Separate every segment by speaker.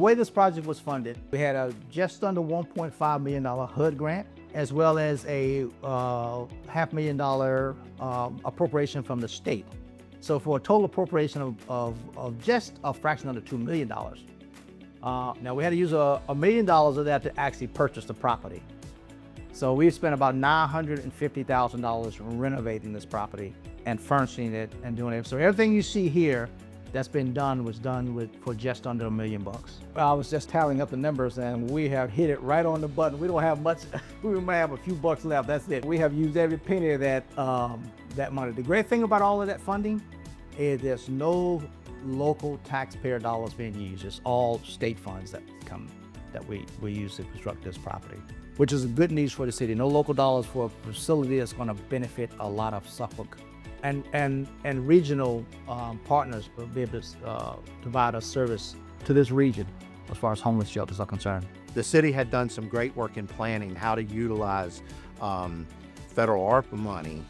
Speaker 1: way this project was funded, we had a just under $1.5 million HUD grant, as well as a $500,000 appropriation from the state. So for a total appropriation of just a fraction under $2 million. Now we had to use $1 million of that to actually purchase the property. So we spent about $950,000 renovating this property and furnishing it and doing it. So everything you see here that's been done was done for just under $1 million. I was just tallying up the numbers and we have hit it right on the button. We don't have much, we might have a few bucks left, that's it. We have used every penny of that money. The great thing about all of that funding is there's no local taxpayer dollars being used. It's all state funds that we use to construct this property, which is good news for the city. No local dollars for a facility that's going to benefit a lot of Suffolk and regional partners will be able to provide a service to this region as far as homeless shelters are concerned.
Speaker 2: The city had done some great work in planning how to utilize federal ARPA money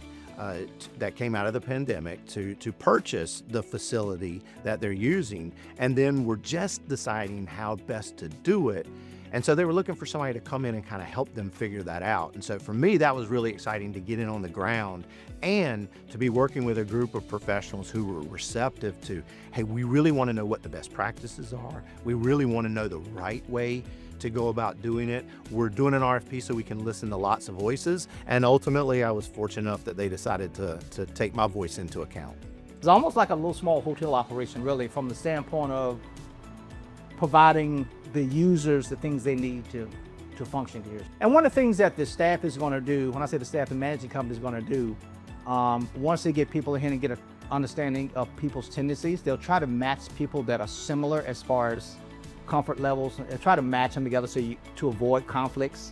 Speaker 2: that came out of the pandemic to purchase the facility that they're using, and then we're just deciding how best to do it. And so they were looking for somebody to come in and kind of help them figure that out. And so for me, that was really exciting to get in on the ground and to be working with a group of professionals who were receptive to, hey, we really want to know what the best practices are. We really want to know the right way to go about doing it. We're doing an RFP so we can listen to lots of voices. And ultimately, I was fortunate enough that they decided to take my voice into account.
Speaker 1: It's almost like a little small hotel operation, really, from the standpoint of providing the users the things they need to function here. And one of the things that the staff is going to do, when I say the staff, the managing company is going to do, once they get people in here and get an understanding of people's tendencies, they'll try to match people that are similar as far as comfort levels, and try to match them together to avoid conflicts.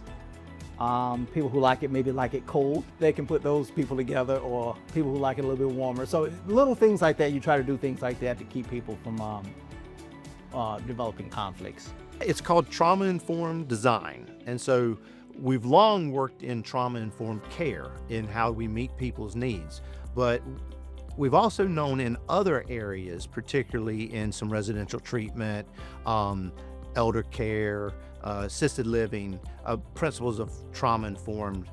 Speaker 1: People who like it, maybe like it cold, they can put those people together, or people who like it a little bit warmer. So little things like that, you try to do things like that to keep people from developing conflicts.
Speaker 2: It's called trauma-informed design. And so we've long worked in trauma-informed care in how we meet people's needs. But we've also known in other areas, particularly in some residential treatment, elder care, assisted living, principles of trauma-informed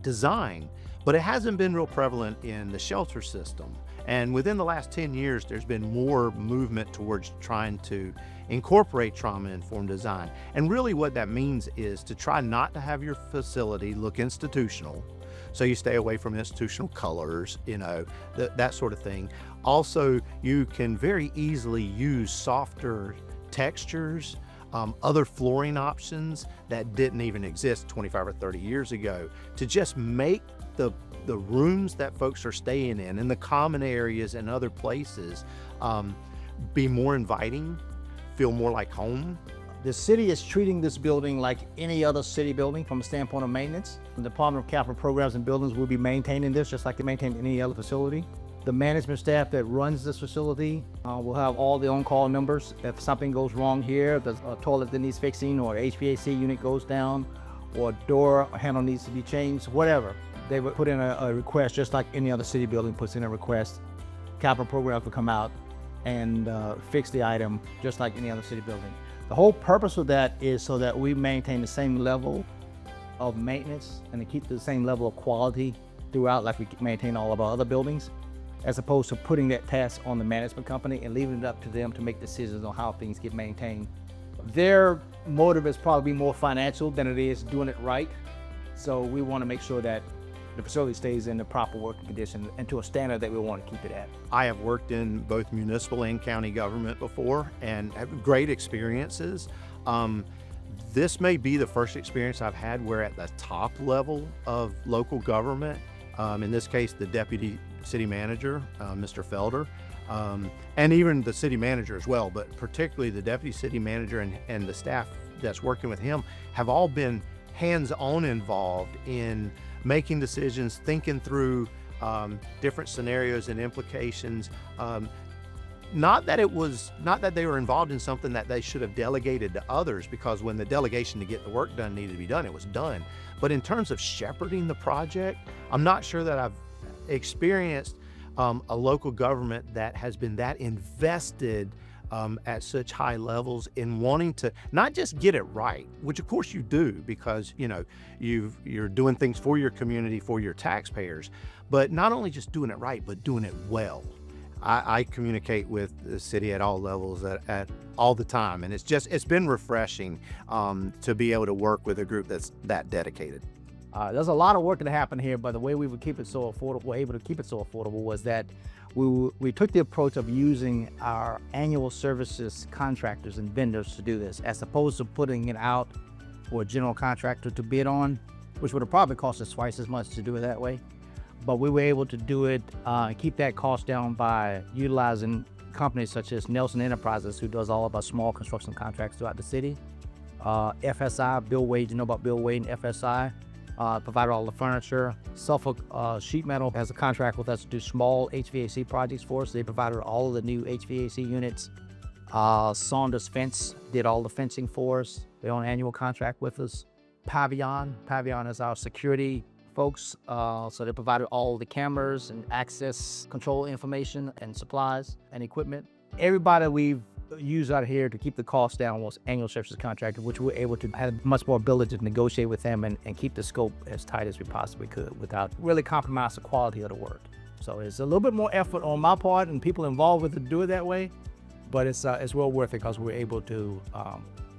Speaker 2: design. But it hasn't been real prevalent in the shelter system. And within the last 10 years, there's been more movement towards trying to incorporate trauma-informed design. And really what that means is to try not to have your facility look institutional. So you stay away from institutional colors, that sort of thing. Also, you can very easily use softer textures, other flooring options that didn't even exist 25 or 30 years ago, to just make the rooms that folks are staying in the common areas and other places, be more inviting, feel more like home.
Speaker 1: The city is treating this building like any other city building from a standpoint of maintenance. The Department of Capital Programs and Buildings will be maintaining this just like they maintain any other facility. The management staff that runs this facility will have all the on-call numbers. If something goes wrong here, there's a toilet that needs fixing, or HVAC unit goes down, or a door handle needs to be changed, whatever. They would put in a request just like any other city building puts in a request. Capital programs will come out and fix the item just like any other city building. The whole purpose of that is so that we maintain the same level of maintenance and to keep the same level of quality throughout, like we maintain all of our other buildings, as opposed to putting that task on the management company and leaving it up to them to make decisions on how things get maintained. Their motive is probably more financial than it is doing it right. So we want to make sure that the facility stays in the proper working condition and to a standard that we want to keep it at.
Speaker 2: I have worked in both municipal and county government before and have great experiences. This may be the first experience I've had where at the top level of local government, in this case, the deputy city manager, Mr. Felder, and even the city manager as well, but particularly the deputy city manager and the staff that's working with him have all been hands-on involved in making decisions, thinking through different scenarios and implications. Not that they were involved in something that they should have delegated to others, because when the delegation to get the work done needed to be done, it was done. But in terms of shepherding the project, I'm not sure that I've experienced a local government that has been that invested at such high levels in wanting to not just get it right, which of course you do because you're doing things for your community, for your taxpayers, but not only just doing it right, but doing it well. I communicate with the city at all levels at all the time, and it's been refreshing to be able to work with a group that's that dedicated.
Speaker 1: There's a lot of work that happened here, but the way we would keep it so affordable, we're able to keep it so affordable, was that we took the approach of using our annual services contractors and vendors to do this, as opposed to putting it out for a general contractor to bid on, which would have probably cost us twice as much to do it that way. But we were able to do it and keep that cost down by utilizing companies such as Nelson Enterprises, who does all of our small construction contracts throughout the city. FSI, Bill Wade, you know about Bill Wade and FSI, provided all the furniture. Suffolk Sheet Metal has a contract with us to do small HVAC projects for us. They provided all of the new HVAC units. Saunders Fence did all the fencing for us. They're on an annual contract with us. Pavilion is our security folks, so they provided all the cameras and access control information and supplies and equipment. Everybody we've used out here to keep the cost down was annual services contractor, which we were able to have much more ability to negotiate with them and keep the scope as tight as we possibly could without really compromising the quality of the work. So it's a little bit more effort on my part and people involved with it to do it that way, but it's well worth it because we were able to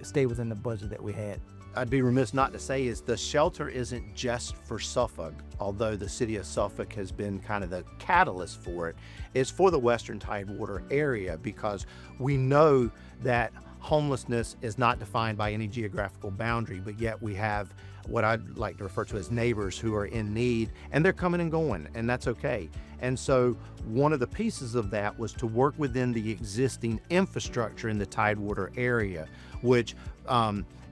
Speaker 1: stay within the budget that we had.
Speaker 2: I'd be remiss not to say is the shelter isn't just for Suffolk, although the city of Suffolk has been kind of the catalyst for it. It's for the Western Tidewater area because we know that homelessness is not defined by any geographical boundary, but yet we have what I'd like to refer to as neighbors who are in need, and they're coming and going, and that's okay. And so one of the pieces of that was to work within the existing infrastructure in the Tidewater area, which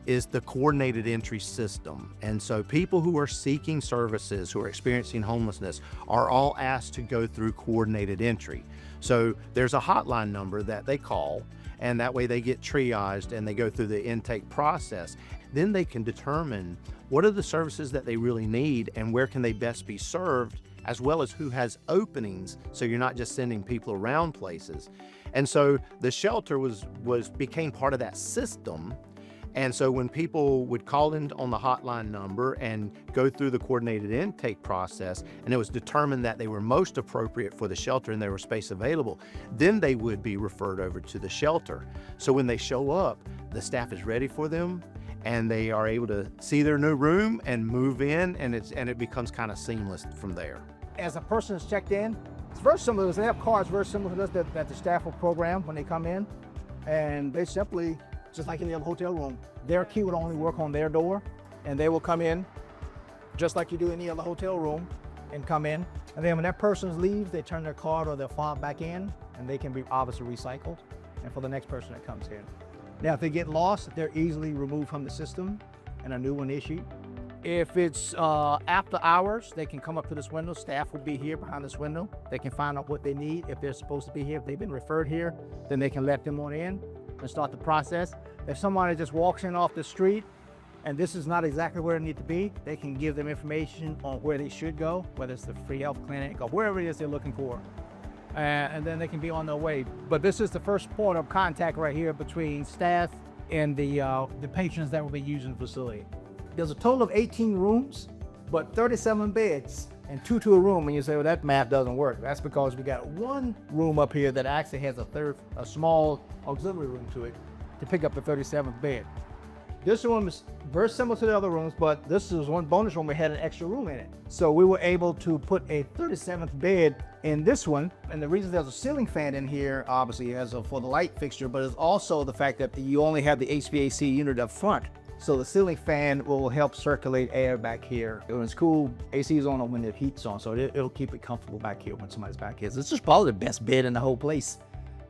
Speaker 2: is the coordinated entry system. And so people who are seeking services, who are experiencing homelessness, are all asked to go through coordinated entry. So there's a hotline number that they call, and that way they get triaged and they go through the intake process. Then they can determine what are the services that they really need and where can they best be served, as well as who has openings, so you're not just sending people around places. And so the shelter became part of that system. And so when people would call in on the hotline number and go through the coordinated intake process, and it was determined that they were most appropriate for the shelter and there was space available, then they would be referred over to the shelter. So when they show up, the staff is ready for them and they are able to see their new room and move in, and it becomes kind of seamless from there.
Speaker 1: As a person is checked in, it's very similar. They have cards very similar to this that the staff will program when they come in, and they simply, just like in the other hotel room, their key would only work on their door, and they will come in just like you do in any other hotel room and come in. And then when that person leaves, they turn their card or their fob back in, and they can be obviously recycled, and for the next person that comes in. Now, if they get lost, they're easily removed from the system and a new one issued. If it's after hours, they can come up to this window. Staff will be here behind this window. They can find out what they need. If they're supposed to be here, if they've been referred here, then they can let them on in and start the process. If somebody just walks in off the street and this is not exactly where they need to be, they can give them information on where they should go, whether it's the free health clinic or wherever it is they're looking for. And then they can be on their way. But this is the first point of contact right here between staff and the patrons that will be using the facility. There's a total of 18 rooms, but 37 beds and 2 to a room. And you say, well, that math doesn't work. That's because we got one room up here that actually has a small auxiliary room to it to pick up the 37th bed. This room is very similar to the other rooms, but this is one bonus room. We had an extra room in it. So we were able to put a 37th bed in this one. And the reason there's a ceiling fan in here, obviously, for the light fixture, but it's also the fact that you only have the HVAC unit up front. So the ceiling fan will help circulate air back here. When it's cool, AC is on when the heat's on, so it'll keep it comfortable back here when somebody's back here. So this is probably the best bed in the whole place,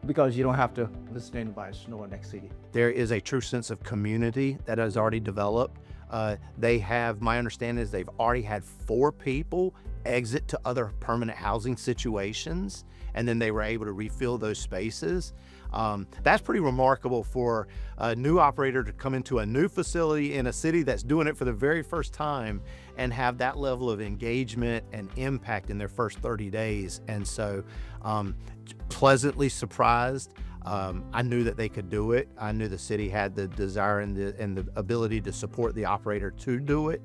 Speaker 1: because you don't have to listen to anybody snoring next to you.
Speaker 2: There is a true sense of community that has already developed. My understanding is they've already had 4 people exit to other permanent housing situations, and then they were able to refill those spaces. That's pretty remarkable for a new operator to come into a new facility in a city that's doing it for the very first time and have that level of engagement and impact in their first 30 days. And so pleasantly surprised. I knew that they could do it. I knew the city had the desire and the ability to support the operator to do it.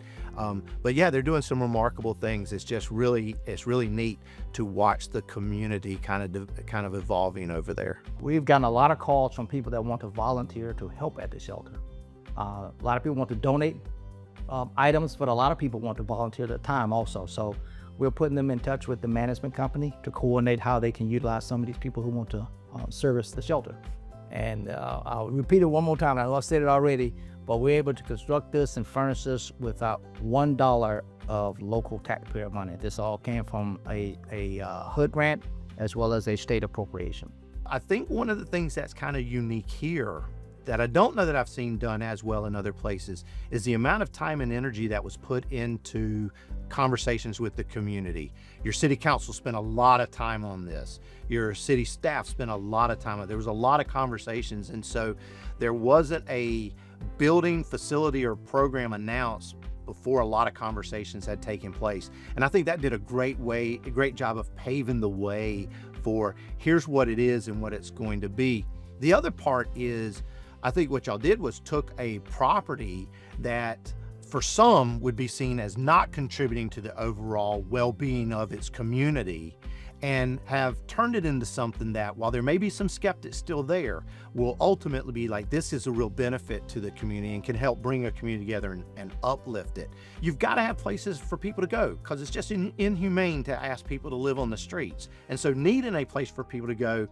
Speaker 2: But yeah, they're doing some remarkable things. It's really neat to watch the community kind of evolving over there.
Speaker 1: We've gotten a lot of calls from people that want to volunteer to help at the shelter. A lot of people want to donate items, but a lot of people want to volunteer their time also. So we're putting them in touch with the management company to coordinate how they can utilize some of these people who want to service the shelter. And I'll repeat it one more time. I know I said it already, but we're able to construct this and furnish this without $1 of local taxpayer money. This all came from a HUD grant as well as a state appropriation.
Speaker 2: I think one of the things that's kind of unique here that I don't know that I've seen done as well in other places is the amount of time and energy that was put into conversations with the community. Your city council spent a lot of time on this. Your city staff spent a lot of time on it. There was a lot of conversations, and so there wasn't a building, facility, or program announced before a lot of conversations had taken place. And I think that did a great job of paving the way for here's what it is and what it's going to be. The other part is, I think what y'all did was took a property that for some would be seen as not contributing to the overall well-being of its community, and have turned it into something that, while there may be some skeptics still there, will ultimately be like, this is a real benefit to the community and can help bring a community together and uplift it. You've got to have places for people to go, because it's just inhumane to ask people to live on the streets. And so needing a place for people to go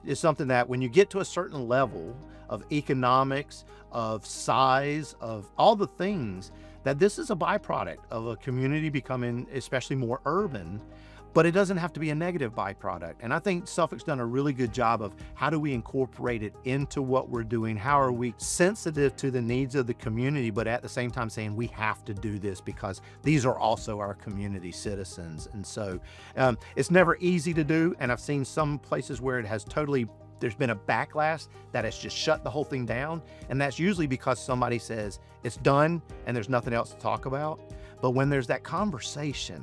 Speaker 2: is something that when you get to a certain level of economics, of size, of all the things, that this is a byproduct of a community becoming especially more urban. But it doesn't have to be a negative byproduct. And I think Suffolk's done a really good job of how do we incorporate it into what we're doing? How are we sensitive to the needs of the community, but at the same time saying we have to do this because these are also our community citizens. And so it's never easy to do. And I've seen some places where it has there's been a backlash that has just shut the whole thing down. And that's usually because somebody says it's done and there's nothing else to talk about. But when there's that conversation,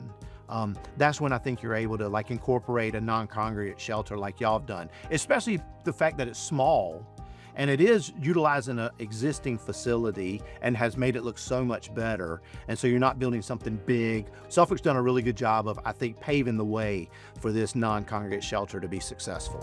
Speaker 2: that's when I think you're able to incorporate a non-congregate shelter like y'all have done, especially the fact that it's small and it is utilizing an existing facility and has made it look so much better. And so you're not building something big. Suffolk's done a really good job of, I think, paving the way for this non-congregate shelter to be successful.